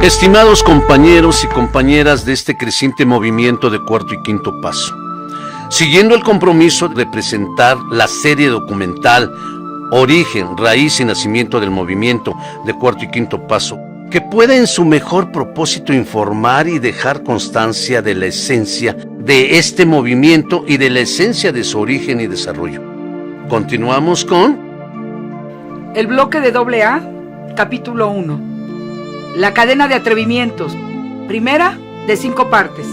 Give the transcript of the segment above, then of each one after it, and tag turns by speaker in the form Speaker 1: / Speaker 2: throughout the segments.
Speaker 1: Estimados compañeros y compañeras de este creciente movimiento de Cuarto y Quinto Paso, siguiendo el compromiso de presentar la serie documental Origen, Raíz y Nacimiento del Movimiento de Cuarto y Quinto Paso, que puede en su mejor propósito informar y dejar constancia de la esencia de este movimiento y de la esencia de su origen y desarrollo. Continuamos con
Speaker 2: el bloque de AA, capítulo 1. La cadena de atrevimientos, primera de 5 partes.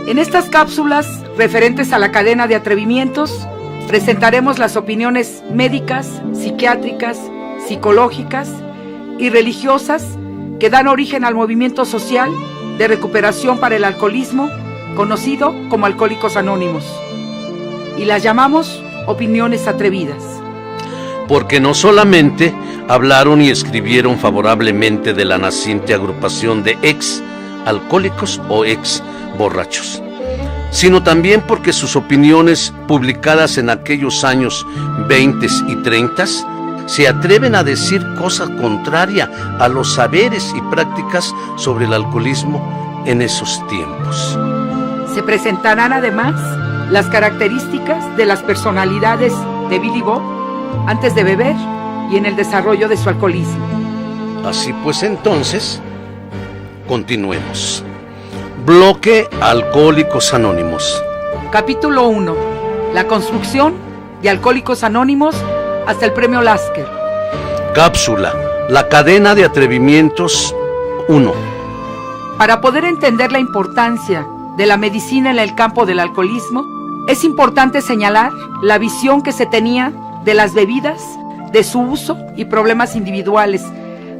Speaker 2: En estas cápsulas referentes a la cadena de atrevimientos, presentaremos las opiniones médicas, psiquiátricas, psicológicas y religiosas que dan origen al movimiento social de recuperación para el alcoholismo, conocido como Alcohólicos Anónimos, y las llamamos opiniones atrevidas.
Speaker 1: Porque no solamente hablaron y escribieron favorablemente de la naciente agrupación de ex-alcohólicos o ex-borrachos, sino también porque sus opiniones, publicadas en aquellos años 20 y 30, se atreven a decir cosa contraria a los saberes y prácticas sobre el alcoholismo en esos tiempos.
Speaker 2: Se presentarán además las características de las personalidades de Billy Bob antes de beber y en el desarrollo de su alcoholismo.
Speaker 1: Así pues, entonces, continuemos. Bloque Alcohólicos Anónimos.
Speaker 2: Capítulo 1. La construcción de Alcohólicos Anónimos hasta el premio Lasker.
Speaker 1: Cápsula. La cadena de atrevimientos 1.
Speaker 2: Para poder entender la importancia de la medicina en el campo del alcoholismo, es importante señalar la visión que se tenía de las bebidas, de su uso y problemas individuales,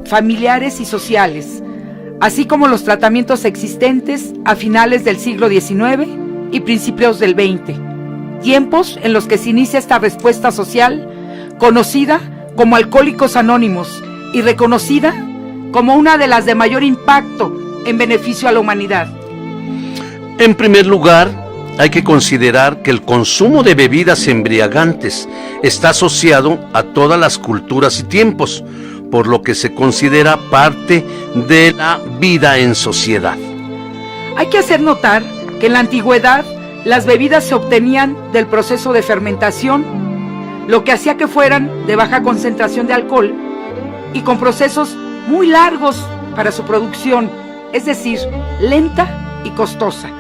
Speaker 2: familiares y sociales, así como los tratamientos existentes a finales del siglo XIX y principios del XX, tiempos en los que se inicia esta respuesta social conocida como Alcohólicos Anónimos y reconocida como una de las de mayor impacto en beneficio a la humanidad.
Speaker 1: En primer lugar, hay que considerar que el consumo de bebidas embriagantes está asociado a todas las culturas y tiempos, por lo que se considera parte de la vida en sociedad.
Speaker 2: Hay que hacer notar que en la antigüedad las bebidas se obtenían del proceso de fermentación, lo que hacía que fueran de baja concentración de alcohol y con procesos muy largos para su producción, es decir, lenta y costosa.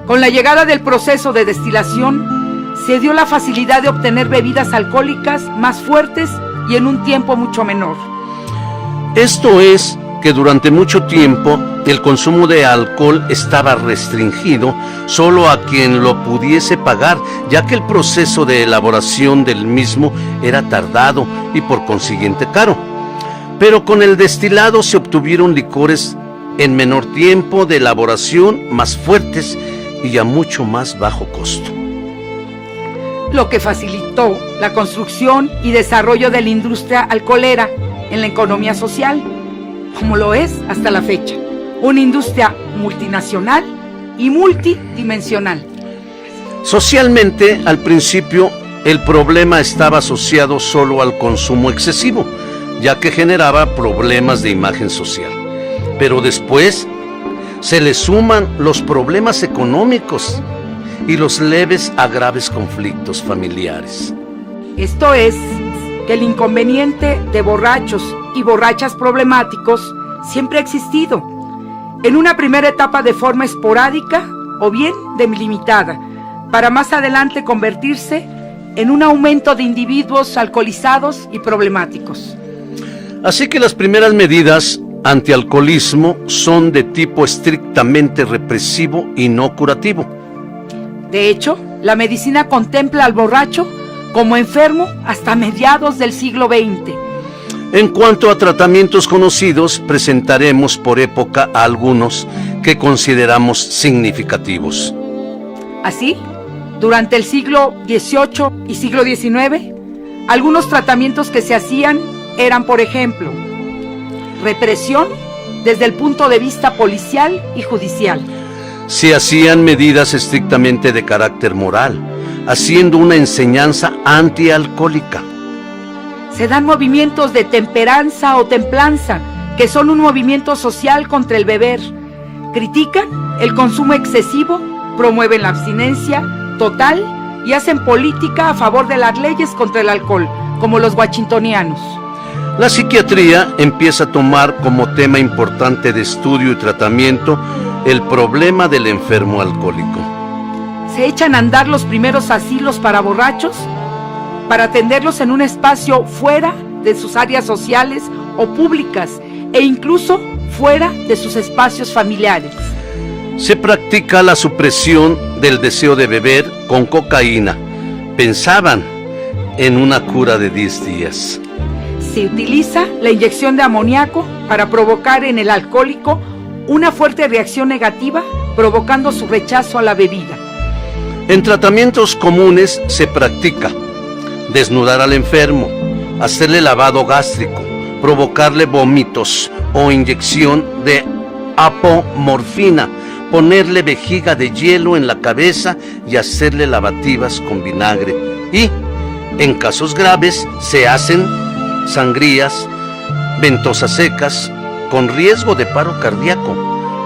Speaker 2: Con la llegada del proceso de destilación, se dio la facilidad de obtener bebidas alcohólicas más fuertes y en un tiempo mucho menor.
Speaker 1: Esto es que durante mucho tiempo el consumo de alcohol estaba restringido solo a quien lo pudiese pagar, ya que el proceso de elaboración del mismo era tardado y por consiguiente caro. Pero con el destilado se obtuvieron licores en menor tiempo de elaboración, más fuertes y a mucho más bajo costo,
Speaker 2: lo que facilitó la construcción y desarrollo de la industria alcoholera en la economía social, como lo es hasta la fecha, una industria multinacional y multidimensional.
Speaker 1: Socialmente, al principio, el problema estaba asociado solo al consumo excesivo, ya que generaba problemas de imagen social. Pero después se le suman los problemas económicos y los leves a graves conflictos familiares.
Speaker 2: Esto es, que el inconveniente de borrachos y borrachas problemáticos siempre ha existido, en una primera etapa de forma esporádica o bien delimitada, para más adelante convertirse en un aumento de individuos alcoholizados y problemáticos.
Speaker 1: Así que las primeras medidas antialcoholismo son de tipo estrictamente represivo y no curativo.
Speaker 2: De hecho, la medicina contempla al borracho como enfermo hasta mediados del siglo XX.
Speaker 1: En cuanto a tratamientos conocidos, presentaremos por época a algunos que consideramos significativos.
Speaker 2: Así, durante el siglo XVIII y siglo XIX, algunos tratamientos que se hacían eran, por ejemplo, represión desde el punto de vista policial y judicial.
Speaker 1: Se hacían medidas estrictamente de carácter moral, haciendo una enseñanza antialcohólica.
Speaker 2: Se dan movimientos de temperanza o templanza que son un movimiento social contra el beber. Critican el consumo excesivo, promueven la abstinencia total y hacen política a favor de las leyes contra el alcohol, como los washingtonianos.
Speaker 1: La psiquiatría empieza a tomar como tema importante de estudio y tratamiento el problema del enfermo alcohólico.
Speaker 2: Se echan a andar los primeros asilos para borrachos para atenderlos en un espacio fuera de sus áreas sociales o públicas e incluso fuera de sus espacios familiares.
Speaker 1: Se practica la supresión del deseo de beber con cocaína. Pensaban en una cura de 10 días.
Speaker 2: Se utiliza la inyección de amoníaco para provocar en el alcohólico una fuerte reacción negativa, provocando su rechazo a la bebida.
Speaker 1: En tratamientos comunes se practica desnudar al enfermo, hacerle lavado gástrico, provocarle vómitos o inyección de apomorfina, ponerle vejiga de hielo en la cabeza y hacerle lavativas con vinagre. Y, en casos graves, se hacen sangrías, ventosas secas, con riesgo de paro cardíaco.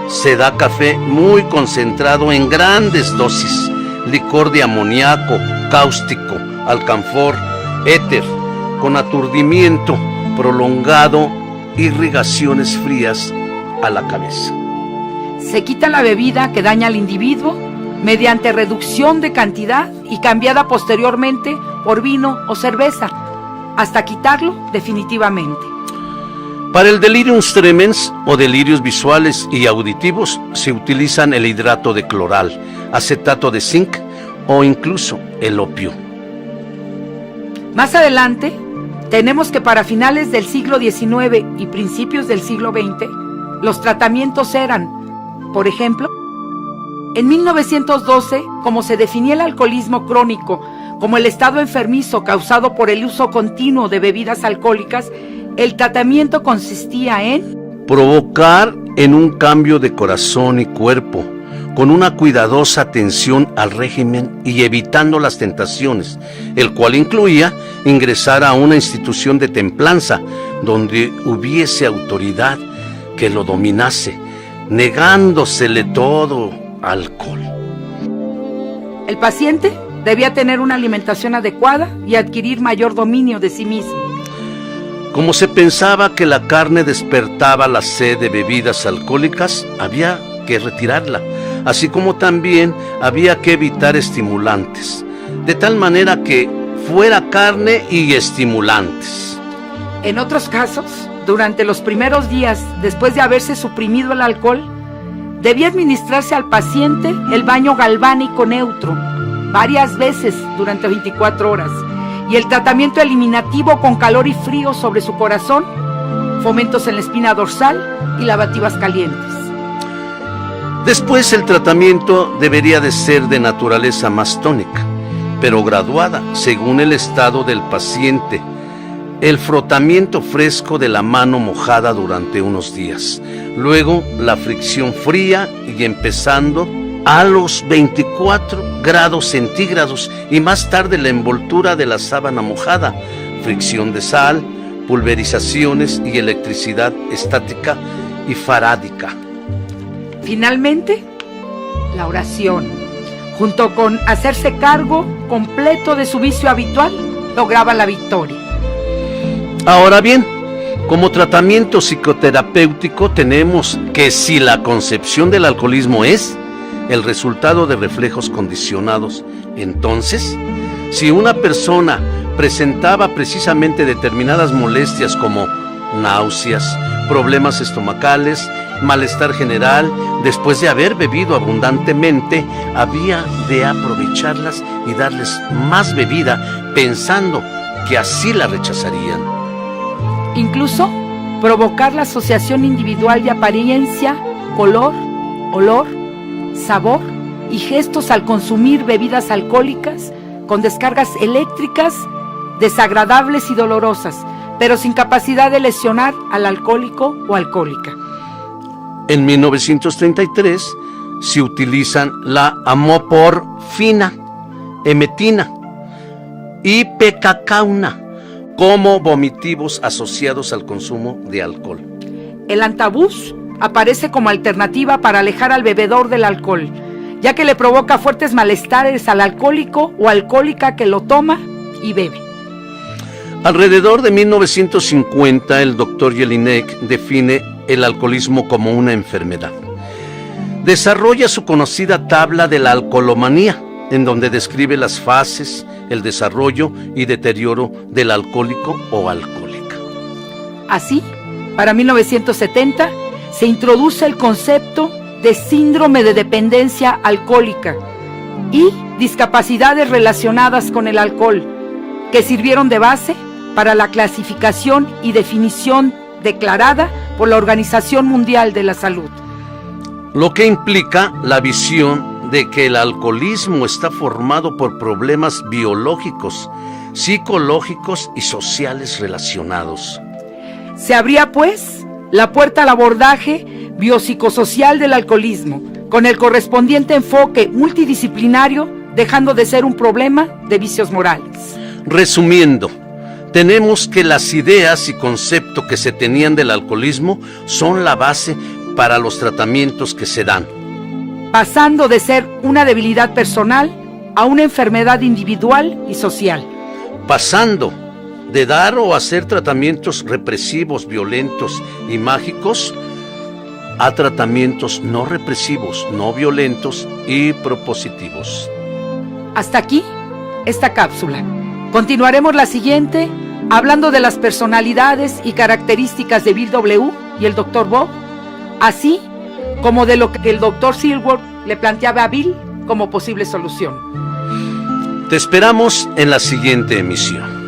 Speaker 1: Se da café muy concentrado en grandes dosis, licor de amoníaco, cáustico, alcanfor, éter, con aturdimiento prolongado, irrigaciones frías a la cabeza.
Speaker 2: Se quita la bebida que daña al individuo mediante reducción de cantidad y cambiada posteriormente por vino o cerveza, hasta quitarlo definitivamente.
Speaker 1: Para el delirium tremens o delirios visuales y auditivos se utilizan el hidrato de cloral, acetato de zinc o incluso el opio.
Speaker 2: Más adelante, tenemos que para finales del siglo XIX y principios del siglo XX, los tratamientos eran, por ejemplo, en 1912, como se definía el alcoholismo crónico como el estado enfermizo causado por el uso continuo de bebidas alcohólicas, el tratamiento consistía en
Speaker 1: provocar en un cambio de corazón y cuerpo, con una cuidadosa atención al régimen y evitando las tentaciones, el cual incluía ingresar a una institución de templanza donde hubiese autoridad que lo dominase, negándosele todo alcohol.
Speaker 2: El paciente debía tener una alimentación adecuada y adquirir mayor dominio de sí mismo.
Speaker 1: Como se pensaba que la carne despertaba la sed de bebidas alcohólicas, había que retirarla, así como también había que evitar estimulantes, de tal manera que fuera carne y estimulantes.
Speaker 2: En otros casos, durante los primeros días después de haberse suprimido el alcohol, debía administrarse al paciente el baño galvánico neutro varias veces durante 24 horas y el tratamiento eliminativo con calor y frío sobre su corazón, fomentos en la espina dorsal y lavativas calientes.
Speaker 1: Después el tratamiento debería de ser de naturaleza más tónica, pero graduada según el estado del paciente. El frotamiento fresco de la mano mojada durante unos días, luego la fricción fría y empezando a los 24 grados centígrados y más tarde la envoltura de la sábana mojada, fricción de sal, pulverizaciones y electricidad estática y farádica.
Speaker 2: Finalmente, la oración, junto con hacerse cargo completo de su vicio habitual, lograba la victoria.
Speaker 1: Ahora bien, como tratamiento psicoterapéutico tenemos que si la concepción del alcoholismo es el resultado de reflejos condicionados, entonces, si una persona presentaba precisamente determinadas molestias como náuseas, problemas estomacales, malestar general, después de haber bebido abundantemente, había de aprovecharlas y darles más bebida, pensando que así la rechazarían.
Speaker 2: Incluso provocar la asociación individual de apariencia, color, olor, sabor y gestos al consumir bebidas alcohólicas con descargas eléctricas desagradables y dolorosas, pero sin capacidad de lesionar al alcohólico o alcohólica.
Speaker 1: En 1933 se utilizan la amoporfina, emetina y pecacauna como vomitivos asociados al consumo de alcohol.
Speaker 2: el antabús aparece como alternativa para alejar al bebedor del alcohol, ya que le provoca fuertes malestares al alcohólico o alcohólica que lo toma y bebe.
Speaker 1: Alrededor de 1950, el doctor Jelinek define el alcoholismo como una enfermedad. Desarrolla su conocida tabla de la alcoholomanía, en donde describe las fases, el desarrollo y deterioro del alcohólico o alcohólica.
Speaker 2: Así, para 1970, se introduce el concepto de síndrome de dependencia alcohólica y discapacidades relacionadas con el alcohol, que sirvieron de base para la clasificación y definición declarada por la Organización Mundial de la Salud.
Speaker 1: Lo que implica la visión de que el alcoholismo está formado por problemas biológicos, psicológicos y sociales relacionados.
Speaker 2: Se abría, pues, la puerta al abordaje biopsicosocial del alcoholismo, con el correspondiente enfoque multidisciplinario, dejando de ser un problema de vicios morales.
Speaker 1: Resumiendo, tenemos que las ideas y conceptos que se tenían del alcoholismo son la base para los tratamientos que se dan,
Speaker 2: pasando de ser una debilidad personal a una enfermedad individual y social.
Speaker 1: Pasando de dar o hacer tratamientos represivos, violentos y mágicos a tratamientos no represivos, no violentos y propositivos.
Speaker 2: Hasta aquí esta cápsula. Continuaremos la siguiente hablando de las personalidades y características de Bill W. y el Dr. Bob, así como de lo que el Dr. Silworth le planteaba a Bill como posible solución.
Speaker 1: Te esperamos en la siguiente emisión.